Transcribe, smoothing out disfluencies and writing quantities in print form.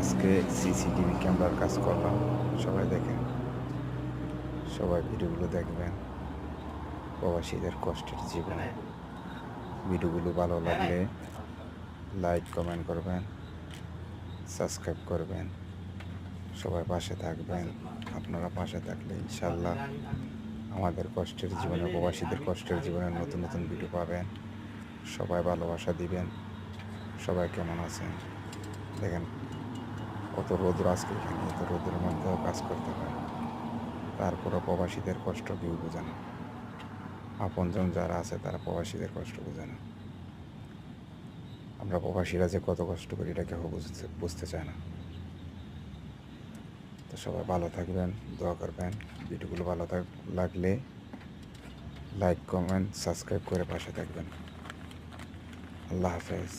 আজকে সিসিটিভি ক্যামেরার কাজ করলাম। সবাই দেখেন, সবাই ভিডিওগুলো দেখবেন। প্রবাসীদের কষ্টের জীবনে ভিডিওগুলো ভালো লাগলে লাইক কমেন্ট করবেন, সাবস্ক্রাইব করবেন, সবাই পাশে থাকবেন। আপনারা পাশে থাকলে ইনশাল্লাহ আমাদের কষ্টের জীবনে, প্রবাসীদের কষ্টের জীবনে নতুন নতুন ভিডিও পাবেন। সবাই ভালোবাসা দিবেন। সবাই কেমন আছেন দেখেন, কত রোদ্র আজকে, এখানে এত রোদের মধ্যেও কাজ করতে হয়। তারপরও প্রবাসীদের কষ্ট কেউ বোঝে না। আপনজন যারা আছে তারা প্রবাসীদের কষ্ট বোঝে না। আমরা প্রবাসীরা যে কত কষ্ট করি এটা কেউ বুঝতে চায় না। তো সবাই ভালো থাকবেন, দোয়া করবেন। ভিডিওগুলো ভালো লাগলে লাইক কমেন্ট সাবস্ক্রাইব করে পাশে থাকবেন। আল্লাহ হাফেজ।